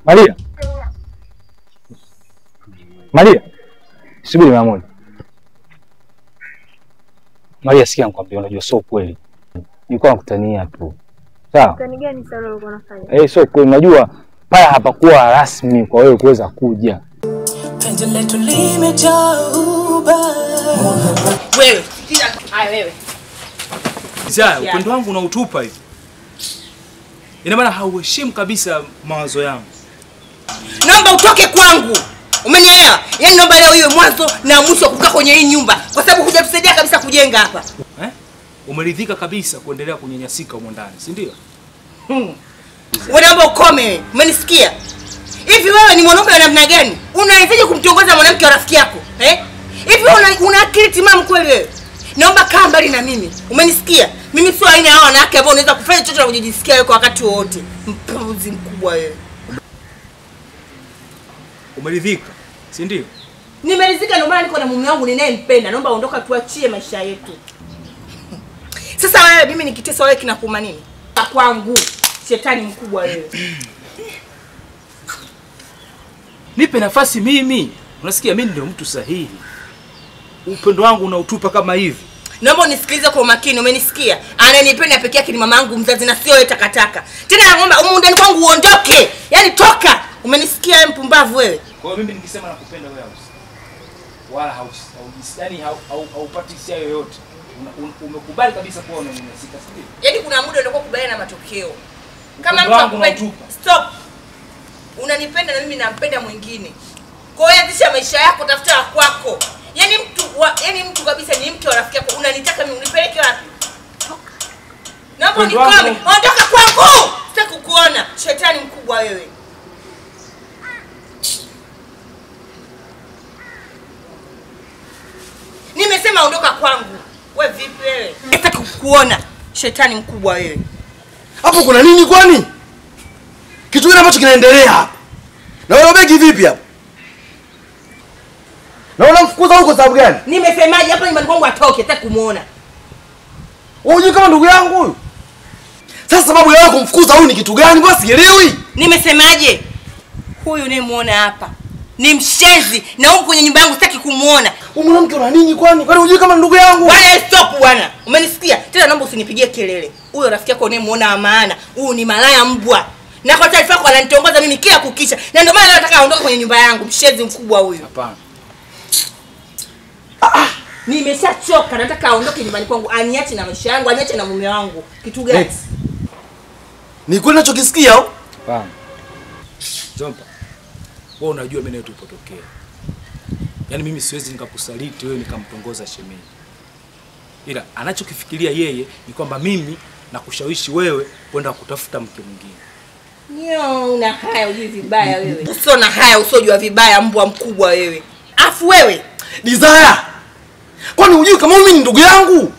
Maria. Maria. Subiri mara moja. Maria, sikia nikwambie, unajua sio kweli. Nilikuwa nakutania tu. Sawa? Kutani gani sasa ulikuwa unafanya? Sio kweli, unajua pale hapakuwa rasmi kwa wewe kuweza kuja. Penzi letu limejaa uba. Wewe, haya wewe. Zaya, upendo wangu unautupa hivi. Ina maana hauheshimu kabisa mawazo yangu. Naomba utoke kwangu. Umenielewa? Yaani naomba leo iwe mwanzo na mwisho kukaa kwenye hii nyumba kwa sababu hujatusaidia kabisa kujenga hapa. Umeridhika kabisa kuendelea kunyanyasika huko ndani, si ndio? Wewe naomba ukome. Umenisikia? Hivi wewe ni mwanaume wa namna gani? Unawezaje kumtongoza mwanamke wa rafiki yako? Hivi una akili timamu kweli wewe? Naomba kaa mbali na mimi. Umenisikia? Mimi sio aina ya wanawake ambao unaweza kufanya chochote na kujisikia wewe kwa wakati wote. Mpuzi mkubwa wewe. Umeridhika, si ndio? Nimeridhika, ndio maana niko na mume wangu ninayempenda. Naomba ondoka, tuachie maisha yetu. Sasa wewe mimi nikitesa wewe kinakuuma nini? Kwangu. Shetani mkubwa wewe. Nipe nafasi mimi. Unasikia mimi ndio mtu sahihi. Upendo wangu unautupa kama hivi. Naomba unisikilize kwa umakini, umenisikia? Ananipenda pekee yake ni mama yangu mzazi na sio wewe takataka. Tena naomba ndani kwangu uondoke. Yaani toka. Umenisikia wewe mpumbavu wewe? Kwa hiyo mimi nikisema nakupenda wewe wala yaani haupati hisia yoyote. Umekubali kabisa kuwa unanyanyasika, si ndio? Yaani kuna muda ndio kukubaliana na matokeo. Kama mtu akupenda, stop. Unanipenda na mimi nampenda mwingine. Kwa hiyo anzisha maisha yako, tafuta kwako. Yaani mtu kabisa ni mke wa rafiki yako. Unanitaka mimi unipeleke wapi? Toka. Naomba nikome. Ondoka kwangu. Sitaki kukuona. Shetani mkubwa wewe. Nimesema ondoka kwangu. Wewe vipi wewe? Sitaki kukuona. Shetani mkubwa wewe. Hapo kuna nini kwani? Kitu gani ambacho kinaendelea hapa? Na wewe begi vipi hapa? Na unamfukuza huko sababu gani? Nimesemaje hapa nyumbani kwangu atoke, sitaki kumuona. Wewe kama ndugu yangu huyu. Sasa sababu ya kumfukuza huyu ni kitu gani? Basi sielewi. Nimesemaje? Huyu unayemuona hapa ni mshenzi na huko kwenye nyumba yangu sitaki kumuona. Wewe mwanamke una nini kwani? Kwani unajui kama ndugu yangu? Bwana stop bwana. Umenisikia? Tena naomba usinipigie kelele. Huyo rafiki yako unayemuona wa maana, huyu ni malaya mbwa. Na kwa taarifa yako ananitongoza mimi kila kukisha. Na ndio maana nataka aondoke kwenye nyumba yangu, mshenzi mkubwa huyu. Hapana. Nimeshachoka, nataka aondoke nyumbani kwangu, aniache na maisha yangu, aniache na mume wangu. Kitu gani? Ni kweli ninachokisikia au? Hapana. Jomba. Wewe unajua mimi nayo tupotokea. Yaani mimi siwezi nikakusaliti wewe nikamtongoza shemeji. Ila anachokifikiria yeye ni kwamba mimi nakushawishi wewe kwenda kutafuta mke mwingine. Una haya ujui vibaya wewe. Usio na haya usojua vibaya mbwa mkubwa wewe. Afu wewe, Desire. Kwani unajui kama mimi ni ndugu yangu?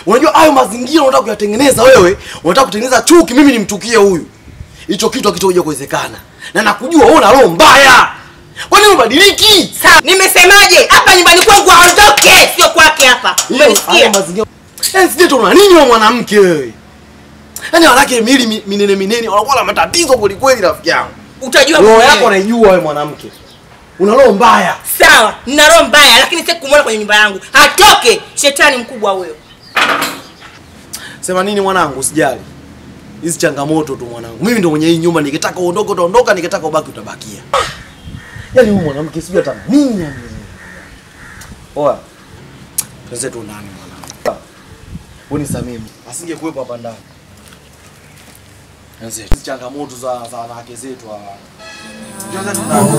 Unajua hayo mazingira unataka kuyatengeneza wewe, unataka kutengeneza chuki mimi nimtukie huyu. Hicho kitu hakitokuja kuwezekana. Na nakujua wewe una roho mbaya. Kwani unabadiliki? Sawa. Nimesemaje? Hapa nyumbani kwangu aondoke, sio kwake hapa. Umenisikia? Sije tu una nini wewe mwanamke wewe? Yaani wanawake mili minene wanakuwa na matatizo kweli kweli rafiki yangu. Utajua roho yako unaijua wewe mwanamke. Una roho mbaya. Sawa, nina roho mbaya lakini sitaki kumuona kwenye nyumba yangu. Atoke, shetani mkubwa huyo. Sema nini mwanangu, usijali. Hizi changamoto tu mwanangu. Mimi ndo mwenye hii nyumba, nikitaka uondoke utaondoka, nikitaka ubaki utabakia. Yaani huyu mwanamke sijui hata nini yani. Oa. Tuanze tu nani mwanangu. Wewe ni Samimi. Asingekuepo hapa ndani. Tuanze. Hizi changamoto za wanawake zetu hawa. Tuanze tu nani.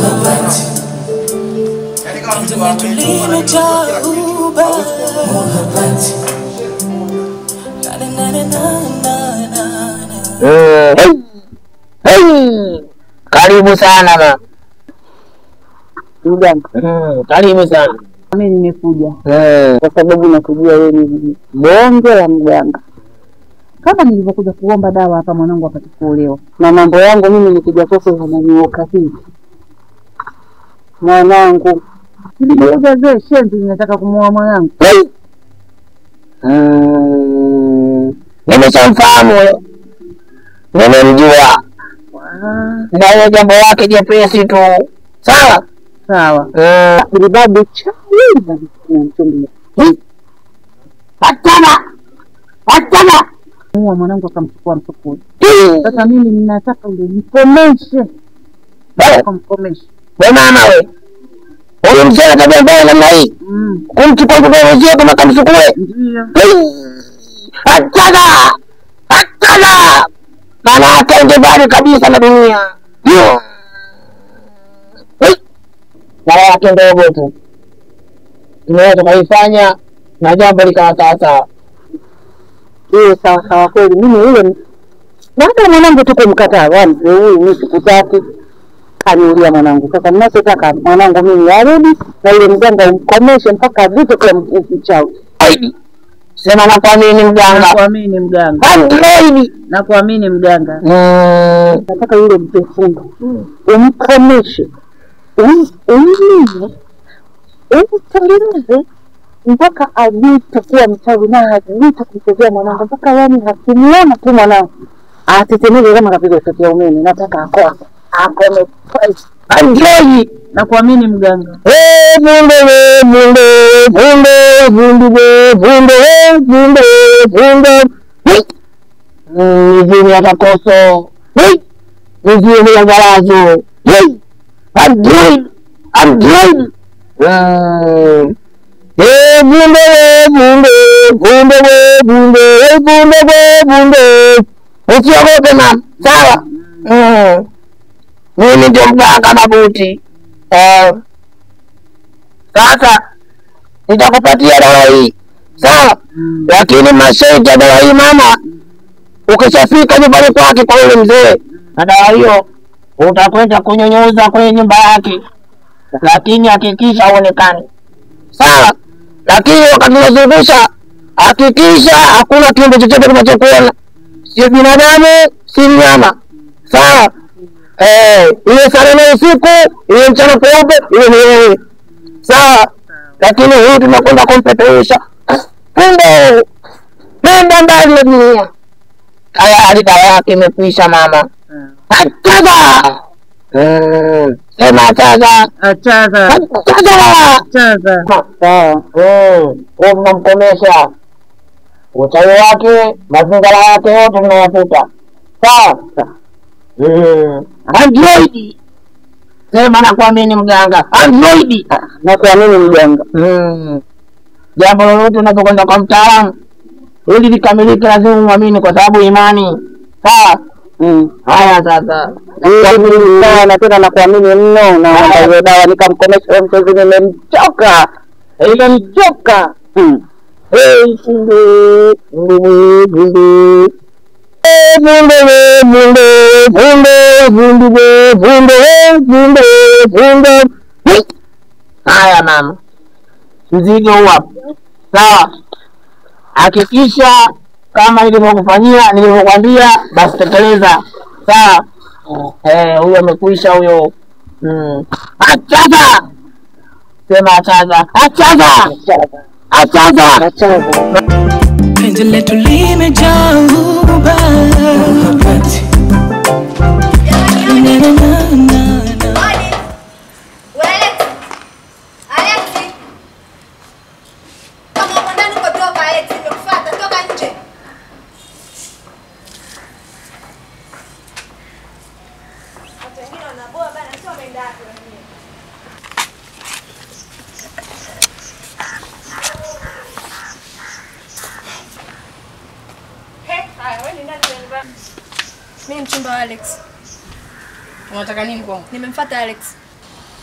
Yaani kama mtu limejaa uba. Karibu sana ma. Karibu sana. Mimi nimekuja kwa sababu nakujua wewe ni bonge la mganga. Kama nilivyokuja kuomba dawa hapa mwanangu apate kuolewa. Na mambo yangu mimi nikija kwako yananioka hivi. Mwanangu, nilikuja zee shenzi ninataka kumuoa mwanangu. Nimeshamfahamu. Nimemjua. Na hiyo jambo lake jepesi tu. Sawa? Sawa. Babu chawi na mchumbi. Hatana. Mwanangu akamchukua msukuni. Sasa mimi ninataka ule mkomeshe. Kumkomesha. Wewe mama wewe. Huyu mzee tabia mbaya namna hii. Kumchukua mtoto mzee kama kamsukue. Ndio. Hatana. Maana akaende mbali kabisa na dunia. Mara yake ndogo tu. Tunaweza tukaifanya na jambo likawa sawa. Sawa kweli. Mimi yule na hata mwanangu tuko mkataa wani huyu mimi sikutaki. Kaniulia mwanangu. Sasa ninachotaka mwanangu mimi arudi na yule mganga umkomeshe mpaka vitu kwa mchawi. Sema nakuamini mganga. Nakuamini mganga. Nakuamini mganga. Nataka yule mpefunga. Umkomeshe. Umtengeneze mpaka ajite kuwa mchawi na ajite kumchezea mwanangu mpaka yani hakimiona tu mwanangu. Atetemeke kama kapigwa shoti ya umeme. Nataka akome. Anjoi. Nakuamini mganga. Nijini atakoso. Nijini ya garazo. Anjoi. Usiogope mama. Sawa? Mimi ndio mganga Mabuti. Sasa nitakupatia dawa hii. Sawa? Lakini masharti ya dawa hii mama, ukishafika nyumbani kwake kwa yule mzee, na dawa hiyo utakwenda kunyonyuza kwenye nyumba yake. Lakini hakikisha uonekane. Sawa? Lakini wakati unazungusha hakikisha hakuna kiumbe chochote kinachokuona. Si binadamu, si mnyama. Sawa? Ile sare na usiku, ile mchana kweupe, ile ni wewe. Sawa? Lakini huyu tunakwenda kumpeperusha. Kumbe. Nenda mbali na dunia. Tayari dawa yake imekwisha mama. Achaza. Sema achaza. Sawa. Unamkomesha. Uchawi wake, mazingara yake yote tunayafuta. Sawa? Android. Sema nakuamini mganga. Android. Nakuamini mganga. Jambo lolote unapokwenda kwa mtaalamu ili likamilike lazima muamini kwa sababu imani. Sawa? Haya sasa. Na tena nakuamini mno na hiyo dawa nikamkomesha mchezo nimemchoka. Nimemchoka. Haya mama. Mzigo hapo. Sawa? Hakikisha kama nilivyokufanyia, nilivyokuambia basi tekeleza. Sawa? Huyo amekwisha huyo. Achaza. Sema achaza. Achaza. Penzi letu limejaa uba. Mimi mchumba wa Alex. Unataka nini kwangu? Nimemfuata Alex.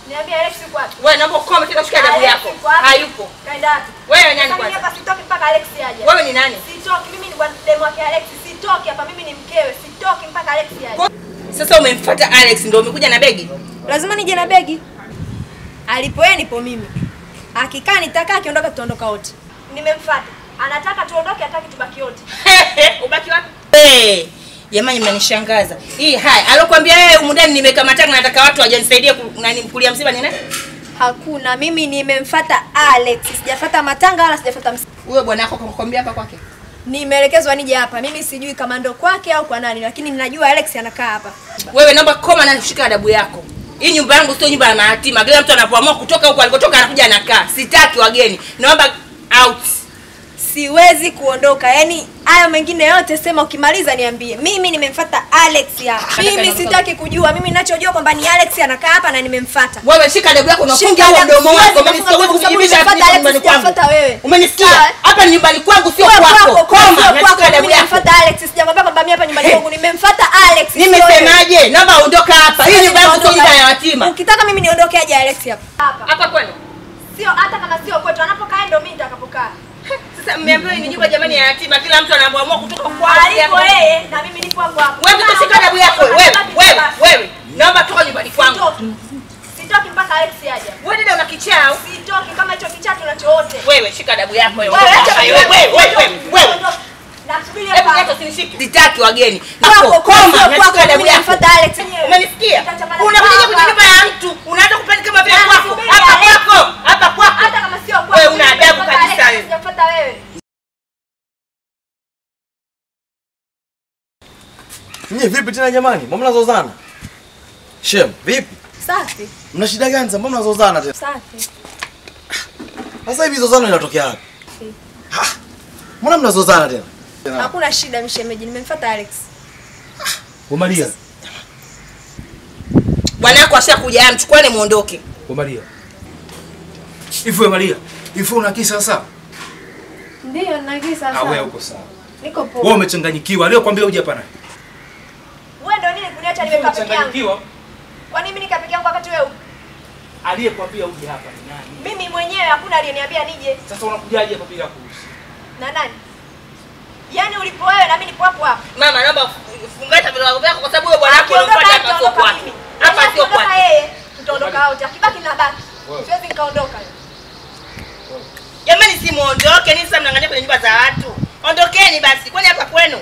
Niambia Alex yuko wapi? Wewe naomba ukome tena shika adabu yako. Hayupo. Kaenda wapi? Wewe nani kwanza? Hapa sitoki mpaka Alex aje. Wewe ni nani? Sitoki, mimi ni bwana demu wake Alex. Sitoki hapa, mimi ni mkewe. Sitoki mpaka Alex aje. Sasa umemfuata Alex ndio umekuja na begi? Lazima nije na begi. Alipo yeye nipo mimi. Akikaa nitakaa, akiondoka tutaondoka wote. Nimemfuata. Anataka tuondoke, hataki tubaki wote. Ubaki wapi? Jamani mnanishangaza. Haya, alokuambia wewe humu ndani nimekamata na nataka watu wajanisaidia kulia msiba ni nani? Hakuna, mimi nimemfuata Alex. Sijafuata matanga wala sijafuata msiba. Huyo bwana wako akakwambia hapa kwake? Nimeelekezwa nije hapa. Mimi sijui kama ndo kwake au kwa nani, lakini ninajua Alex anakaa hapa. Wewe naomba koma na kushika adabu yako. Hii nyumba yangu sio nyumba ya mayatima. Kila mtu anapoamua kutoka huko alikotoka anakuja anakaa. Sitaki wageni. Naomba out. Siwezi kuondoka. Yaani hayo mengine yote sema ukimaliza niambie. Mimi nimemfuata Alex hapa. Mimi sitaki kujua. Mimi ninachojua kwamba ni Alex anakaa hapa na nimemfuata. Wewe shika adabu yako na funga huo mdomo wako. Umenisikia wewe kujibisha nyumbani kwangu. Umenisikia? Hapa ni nyumbani kwangu sio kwako. Koma na shika adabu yako. Nimemfuata Alex. Sijakwambia kwamba mimi hapa nyumbani kwangu. Nimemfuata Alex. Nimesemaje? Naomba ondoka hapa. Hii nyumba yangu sio nyumba ya yatima. Ukitaka mimi niondoke aje Alex hapa. Hapa kwenu? Sio hata kama sio kwetu. Anapokaa ndo mimi nitakapokaa. Sasa mmeambiwa ni nyumba jamani ya yatima, kila mtu anaamua kutoka kwa alipo yeye na mimi nipo hapo hapo. Wewe utashika adabu yako wewe. Naomba toka nyumbani kwangu. Sitoki mpaka Alex aje. Wewe dada una kichaa? Sitoki kama hicho kichaa tunachoote. Wewe shika adabu yako wewe. Wewe. Nasubiri hapa. Hebu usinishike. Sitaki wageni. Koma na shika adabu yako. Alex. Umenisikia? Unakuja kwenye nyumba ya mtu, unaanza kupenda kama vile kwako. Hapa kwako. Hata kama sio kwako. Wewe una adabu kabisa wewe. Sijafuata wewe. Nyie vipi tena jamani? Mbona mnazozana? Shem, vipi? Safi. Mna shida gani sasa? Mbona mnazozana tena? Safi. Sasa hivi zozano inatokea wapi? Mbona mnazozana tena? Hakuna shida mshemeji, nimemfuata Alex. Maria. Bwana wako ashakuja, mchukuane muondoke. Maria. Ifu Maria. Ifu una kisa sasa? Ndio, nina kisa sasa. Wewe uko sawa. Niko poa. Wewe umechanganyikiwa. Leo kwambia uje hapa na. Wewe ndio nini kuniacha nimekaa peke yangu? Kwa nini mimi nikaa peke yangu wakati wewe? Aliyekwambia uje hapa ni nani? Mimi mwenyewe hakuna aliyeniambia nije. Sasa unakujaje hapa bila kuruhusu? Na nani? Yaani ulipo wewe na mimi nipo hapo hapo. Mama naomba fungata vilago vyako kwa sababu wewe bwana wako unapata hapa sio kwake. Hapa sio kwake. Yeye tutaondoka wote. Akibaki na baki. Siwezi nikaondoka. Jamani si muondoke, nini sasa mnang'ania kwenye nyumba za watu? Ondokeni basi. Kwani hapa kwenu?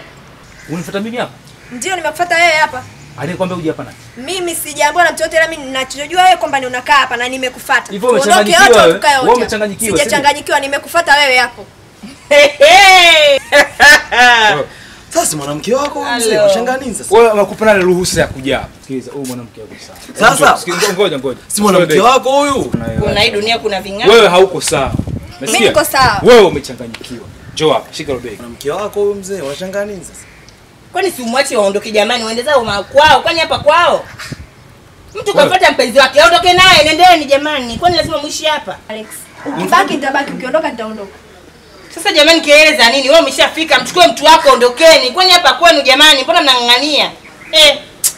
Unifuata mimi hapa? Ndio nimekufuata wewe hapa. Aliyekwambia uje hapa na. Mimi sijaambiwa na mtu yote, ila mimi ninachojua wewe kwamba ni unakaa hapa na nimekufuata. Hivyo umechanganyikiwa wewe. Wewe umechanganyikiwa. Sijachanganyikiwa, nimekufuata wewe hapo. Sasa mwanamke wako mzee, unashangaa nini sasa? Wewe unakupa nani ruhusa ya kuja hapa? Sikiliza, huyu mwanamke wako sawa. Sasa ngoja. Si mwanamke wako huyu? Kuna hii dunia kuna ving'aa. Wewe hauko sawa. Mimi niko sawa. Wewe umechanganyikiwa. Njoo hapa, shika robegi. Mwanamke wako huyu mzee, unashangaa nini sasa? Kwani si umwache waondoke jamani, waende zao kwao? Kwani hapa kwao? Mtu kafuata mpenzi wake, aondoke naye, nendeni jamani. Kwani lazima muishi hapa? Alex, ukibaki nitabaki, ukiondoka nitaondoka. Sasa jamani kelele za nini? Wewe umeshafika, mchukue mtu wako ondokeni. Kwani hapa kwenu jamani, mbona mnang'ang'ania?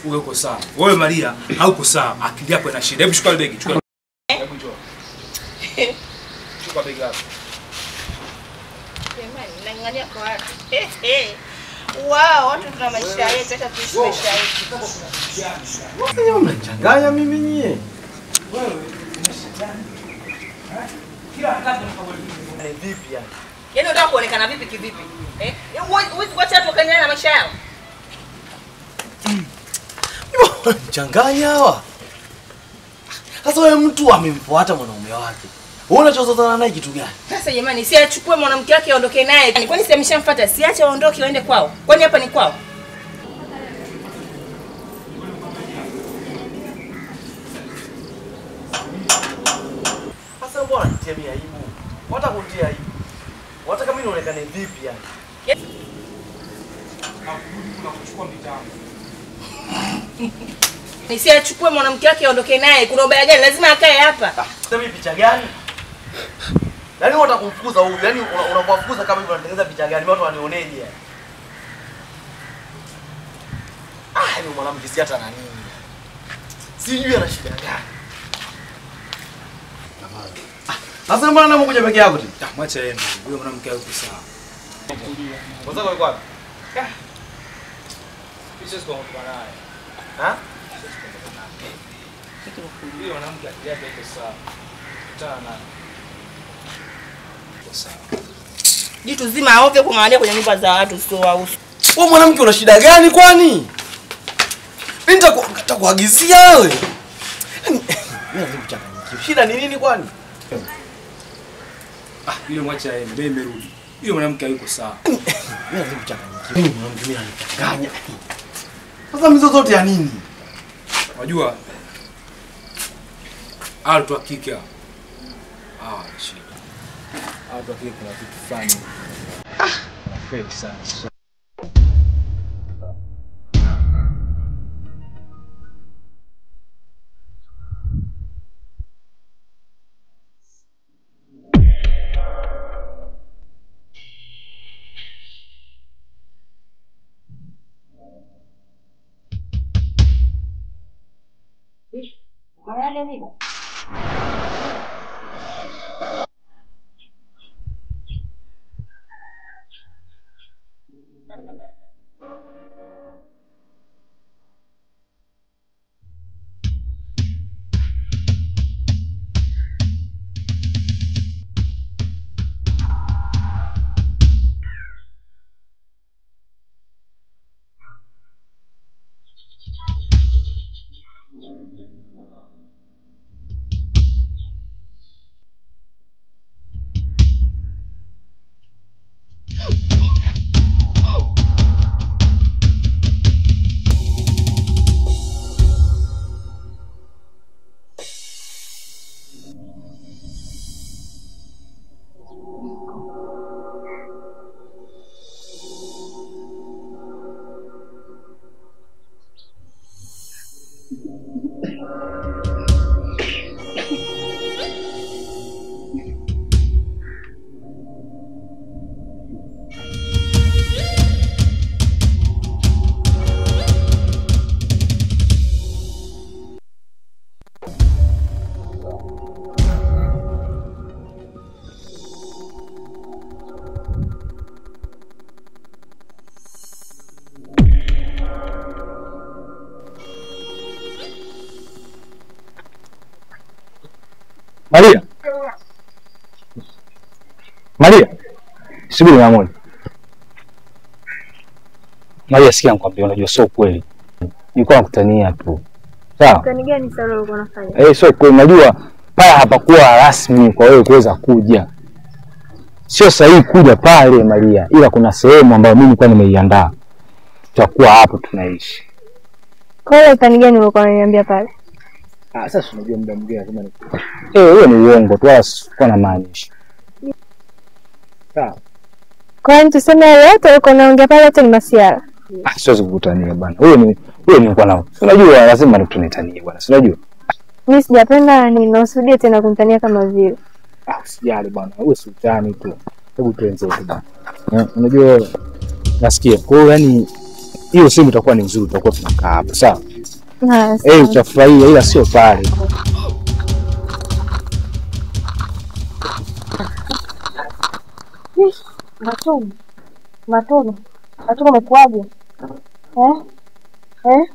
Wewe uko sawa. Wewe Maria, hauko sawa. Akili yako ina shida. Hebu chukua begi, chukua. Hebu njoo. Chukua begi lako. Jamani, mnang'ang'ania kwa watu. Wow, watu tuna maisha yetu, hata tuishi maisha yetu. Wewe mnachanganya mimi nyie. Wewe umeshajani. Kila wakati unapokuwa vipi yani? Yaani unataka kuonekana vipi kivipi? Huwezi kuacha watu wakaendelea na maisha yao. Changanya hawa. Sasa wewe mtu amemfuata mwanaume wake. Wewe unachozozana naye kitu gani? Sasa jamani, si achukue mwanamke wake aondoke naye. Kwani si ameshamfuata? Si acha aondoke waende kwao. Kwani hapa ni kwao? Sasa mbona nitemia aibu? Hata kutia aibu. Wataka mimi nionekane vipi yani? Nisi achukue mwanamke wake aondoke naye. Kuna ubaya gani? Lazima akae hapa. Sasa mimi picha gani? Yaani unataka kumfukuza huyu. Yaani unapofukuza kama hivi unatengeneza picha gani? Watu wanioneje yani? Ni mwanamke si hata na nini. Sijui ana shida gani. Sasa mbona unakuja peke yako tu? Mwacha yeye. Huyo mwanamke yuko sawa. Wazako yuko wapi? Pisha kwa mtu naye. Huyo mwanamke akili yake iko sawa. Tana naye. Iko sawa. Jitu zima aoke kung'ang'ania kwenye nyumba za watu sio wausu. Wewe mwanamke una shida gani kwani? Mimi nitakuagizia wewe. Yaani mimi lazima kuchanganyikiwa. Shida ni nini kwani? Yule mwacha yeye, mimi nimerudi. Yule mwanamke hayuko sawa. Mimi lazima kuchanganya. Mimi mwanamke mimi anachanganya. Sasa mizo zote ya nini? Unajua watu wa kike shit. Watu wa kike kuna kitu fulani. Nafeli sana. Maria. Maria. Subiri mara moja. Maria, sikia nikwambie, unajua sio kweli. Nilikuwa nakutania tu. Sawa? Kani gani sasa ulikuwa unafanya? Sio kweli, unajua pale hapakuwa rasmi kwa wewe kuweza kuja. Sio sahihi kuja pale Maria, ila kuna sehemu ambayo mimi nilikuwa nimeiandaa. Tutakuwa hapo tunaishi. Kwa hiyo kani gani ulikuwa unaniambia pale? Sasa unajua muda mwingine kama ni hiyo ni uongo tu, wala sikuwa na maanisha. Sawa. Kwa hiyo tuseme yote ulikuwa unaongea pale yote ni masiara. Siwezi kukutania bwana. Wewe ni kwa nao. Unajua lazima tunitanie bwana. Si unajua? Mimi sijapenda ninausudie tena kunitania kama vile. Usijali bwana. Wewe sultani tu. Hebu tuenze bwana. Unajua nasikia. Kwa hiyo yani hiyo simu itakuwa ni nzuri, tutakuwa tunakaa hapa. Sawa? Utafurahia ila sio pale. Matono umekuaje? Wewe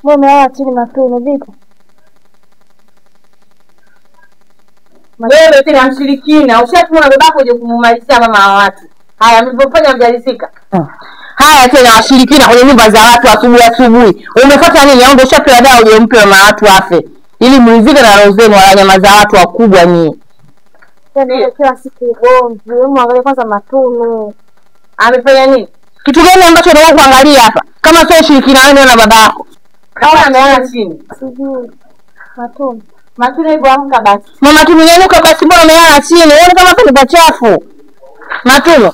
umelala chini Matono vipi? Wewe tena mshirikina, ushatumwa na babako uje kumumalizia mama wa watu. Haya mlipofanya mjalizika. Haya tena washirikina kwenye nyumba za watu asubuhi. Umefuata nini? Au ndio ushapewa dawa uje umpe mama watu afe. Ili mlizike na roho zenu wala nyama za watu wakubwa ni. Tena kila siku gomvi, muangalie kwanza Matono. Amefanya nini? Kitu gani ambacho unataka kuangalia hapa? Kama sio ushirikina wewe na babako. Kama ameana chini. Sijui. Matono hivyo amka basi. Mama tumenyanyuka basi, mbona umelala chini? Wewe kama hapa ni pachafu. Matono.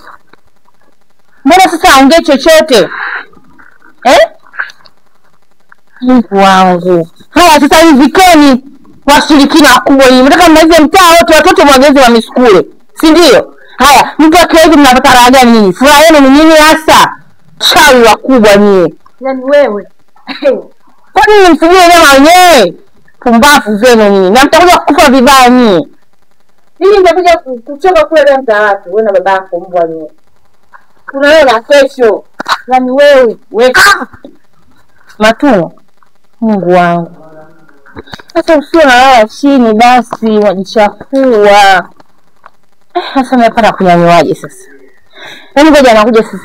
Mbona sasa ongea chochote? Mungu wangu. Haya sasa hivi keni washirikina wakubwa hivi. Nataka mnaize mtaa wote watoto mwagezi wa miskule. Si ndio? Haya, mtu akiwa mnapata raha gani nyinyi? Furaha yenu ni nini hasa? Chawi wakubwa nyinyi. Yaani wewe. Kwa nini msijue nyama wenyewe? Pumbafu zenu nyinyi. Na mtakuja kufa vibaya nyinyi. Mimi nitakuja kuchoka kule mtaa watu, wewe na babako mbwa nyinyi. Tunaona kesho. Yaani wewe, weka. Matono. Mungu wangu. Sasa usio na lala chini basi wajichafua. Sasa nimepata kunyanywaje sasa? Yaani ngoja nakuja sasa.